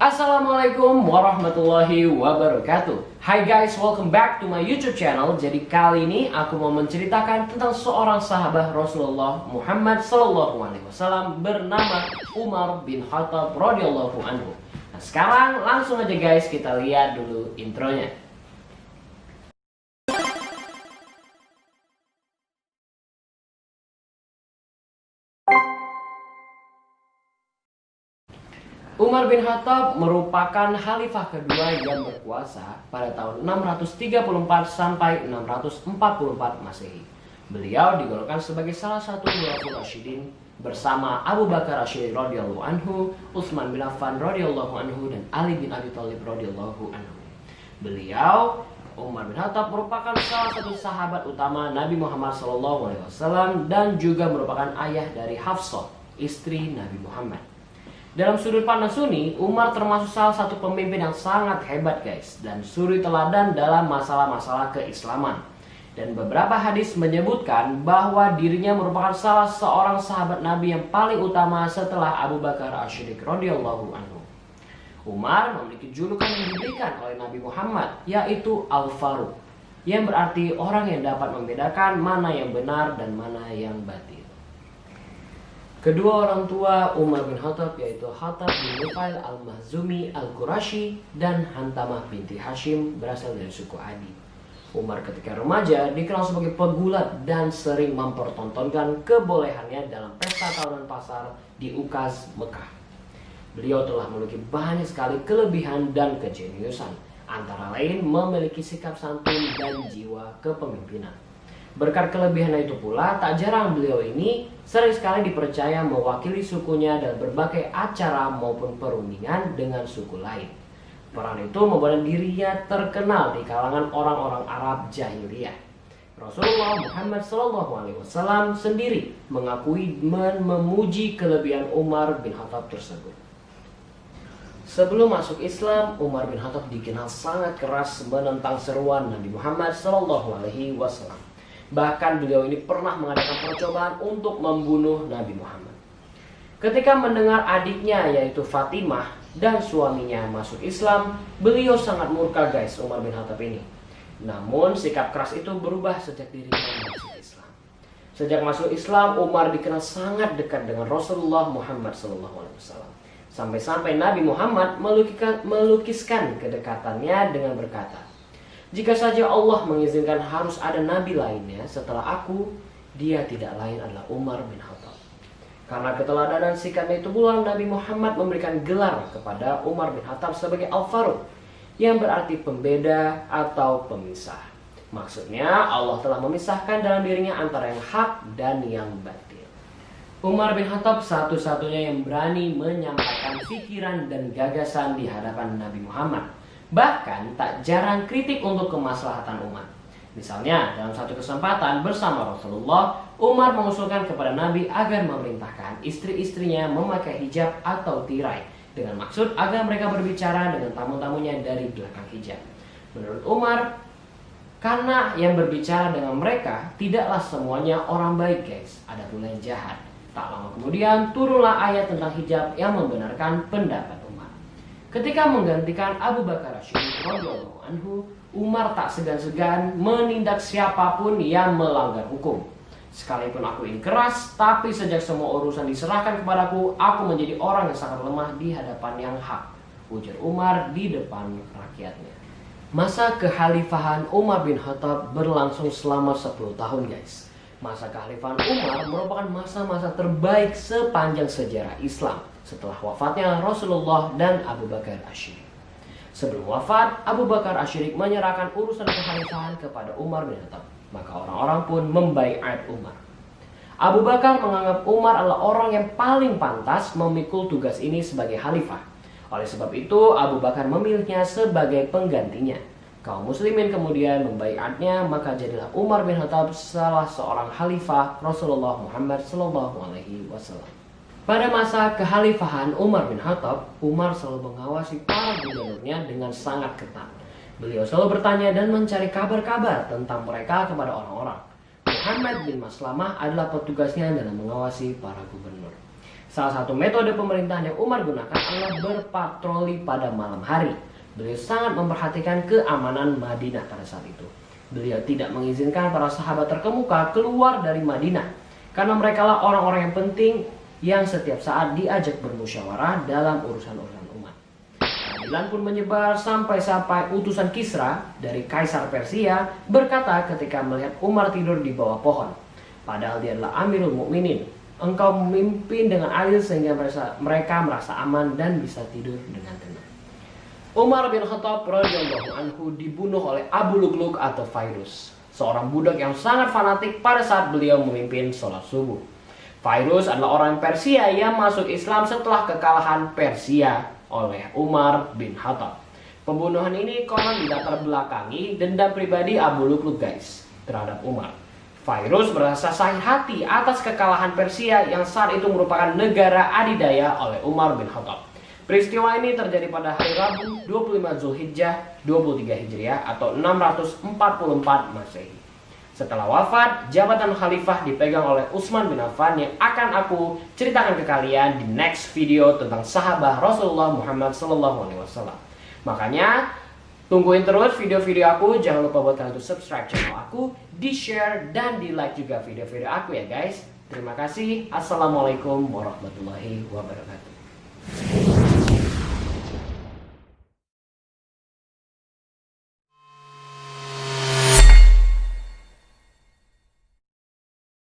Assalamualaikum warahmatullahi wabarakatuh. Hi guys, welcome back to my YouTube channel. Jadi kali ini aku mau menceritakan tentang seorang sahabat Rasulullah Muhammad Sallallahu Alaihi Wasallam bernama Umar bin Khattab radhiyallahu anhu. Nah sekarang langsung aja guys kita lihat dulu intronya. Umar bin Khattab merupakan khalifah kedua yang berkuasa pada tahun 634 sampai 644 Masehi. Beliau digolongkan sebagai salah satu Khulafaur Rasyidin bersama Abu Bakar Asy'ari radhiyallahu anhu, Utsman bin Affan radhiyallahu anhu, dan Ali bin Abi Thalib radhiyallahu anhu. Beliau Umar bin Khattab merupakan salah satu sahabat utama Nabi Muhammad SAW dan juga merupakan ayah dari Hafsah, istri Nabi Muhammad. Dalam sudut pandang Sunni, Umar termasuk salah satu pemimpin yang sangat hebat guys, dan suri teladan dalam masalah-masalah keislaman. Dan beberapa hadis menyebutkan bahwa dirinya merupakan salah seorang sahabat Nabi yang paling utama setelah Abu Bakar Ash-Shiddiq radhiyallahu anhu. Umar memiliki julukan yang diberikan oleh Nabi Muhammad, yaitu Al-Faruq, yang berarti orang yang dapat membedakan mana yang benar dan mana yang batil. Kedua orang tua Umar bin Khattab yaitu Khattab bin Nufail al-Makhzumi al-Qurashi dan Hantamah binti Hashim berasal dari suku Adi. Umar ketika remaja dikenal sebagai pegulat dan sering mempertontonkan kebolehannya dalam pesta tahunan pasar di Ukaz, Mekah. Beliau telah memiliki banyak sekali kelebihan dan kejeniusan, antara lain memiliki sikap santun dan jiwa kepemimpinan. Berkat kelebihan itu pula, tak jarang beliau ini sering sekali dipercaya mewakili sukunya dalam berbagai acara maupun perundingan dengan suku lain. Peran itu membuat dirinya terkenal di kalangan orang-orang Arab jahiliyah. Rasulullah Muhammad SAW sendiri mengakui dan memuji kelebihan Umar bin Khattab tersebut. Sebelum masuk Islam, Umar bin Khattab dikenal sangat keras menentang seruan Nabi Muhammad SAW. Bahkan beliau ini pernah mengadakan percobaan untuk membunuh Nabi Muhammad. Ketika mendengar adiknya yaitu Fatimah dan suaminya masuk Islam, beliau sangat murka guys Umar bin Khattab ini. Namun sikap keras itu berubah sejak dirinya masuk Islam. Sejak masuk Islam, Umar dikenal sangat dekat dengan Rasulullah Muhammad SAW. Sampai-sampai Nabi Muhammad melukiskan kedekatannya dengan berkata, "Jika saja Allah mengizinkan harus ada nabi lainnya setelah aku, dia tidak lain adalah Umar bin Khattab." Karena keteladanan sikapnya itu pula Nabi Muhammad memberikan gelar kepada Umar bin Khattab sebagai Al-Faruq, yang berarti pembeda atau pemisah. Maksudnya Allah telah memisahkan dalam dirinya antara yang hak dan yang batil. Umar bin Khattab satu-satunya yang berani menyampaikan pikiran dan gagasan di hadapan Nabi Muhammad. Bahkan tak jarang kritik untuk kemaslahatan umat. Misalnya dalam satu kesempatan bersama Rasulullah, Umar mengusulkan kepada Nabi agar memerintahkan istri-istrinya memakai hijab atau tirai dengan maksud agar mereka berbicara dengan tamu-tamunya dari belakang hijab. Menurut Umar, karena yang berbicara dengan mereka tidaklah semuanya orang baik guys, ada pula yang jahat. Tak lama kemudian turunlah ayat tentang hijab yang membenarkan pendapat Umar. Ketika menggantikan Abu Bakar Ash-Shiddiq radhiyallahu anhu, Umar tak segan-segan menindak siapapun yang melanggar hukum. "Sekalipun aku ini keras, tapi sejak semua urusan diserahkan kepadaku, aku menjadi orang yang sangat lemah di hadapan yang hak," ujar Umar di depan rakyatnya. Masa kekhalifahan Umar bin Khattab berlangsung selama 10 tahun guys. Masa kekhalifahan Umar merupakan masa-masa terbaik sepanjang sejarah Islam setelah wafatnya Rasulullah dan Abu Bakar Ash-Shiddiq. Sebelum wafat, Abu Bakar Ash-Shiddiq menyerahkan urusan kekhalifahan kepada Umar bin Khattab. Maka orang-orang pun membaiat Umar. Abu Bakar menganggap Umar adalah orang yang paling pantas memikul tugas ini sebagai khalifah. Oleh sebab itu, Abu Bakar memilihnya sebagai penggantinya. Kaum muslimin kemudian membaiatnya, maka jadilah Umar bin Khattab salah seorang khalifah Rasulullah Muhammad SAW. Pada masa kekhalifahan Umar bin Khattab, Umar selalu mengawasi para gubernurnya dengan sangat ketat. Beliau selalu bertanya dan mencari kabar-kabar tentang mereka kepada orang-orang. Muhammad bin Maslamah adalah petugasnya dalam mengawasi para gubernur. Salah satu metode pemerintahan yang Umar gunakan adalah berpatroli pada malam hari. Beliau sangat memperhatikan keamanan Madinah pada saat itu. Beliau tidak mengizinkan para sahabat terkemuka keluar dari Madinah, karena mereka lah orang-orang yang penting yang setiap saat diajak bermusyawarah dalam urusan-urusan umat. Keadilan pun menyebar sampai utusan Kisra dari Kaisar Persia berkata ketika melihat Umar tidur di bawah pohon, padahal dia adalah Amirul Mukminin, engkau memimpin dengan adil sehingga mereka merasa aman dan bisa tidur dengan tenang. Umar bin Khattab radhiyallahu anhu dibunuh oleh Abu Lugluk atau Fairuz, seorang budak yang sangat fanatik pada saat beliau memimpin sholat subuh. Fairuz adalah orang Persia yang masuk Islam setelah kekalahan Persia oleh Umar bin Khattab. Pembunuhan ini konon dilatar belakangi dendam pribadi Abu Lugluk terhadap Umar. Fairuz merasa sakit hati atas kekalahan Persia yang saat itu merupakan negara adidaya oleh Umar bin Khattab. Peristiwa ini terjadi pada hari Rabu 25 Zulhijjah 23 Hijriah atau 644 Masehi. Setelah wafat, jabatan khalifah dipegang oleh Utsman bin Affan yang akan aku ceritakan ke kalian di next video tentang sahabat Rasulullah Muhammad SAW. Makanya tungguin terus video-video aku, jangan lupa buat kalian untuk subscribe channel aku, di-share dan di-like juga video-video aku ya guys. Terima kasih. Assalamualaikum warahmatullahi wabarakatuh.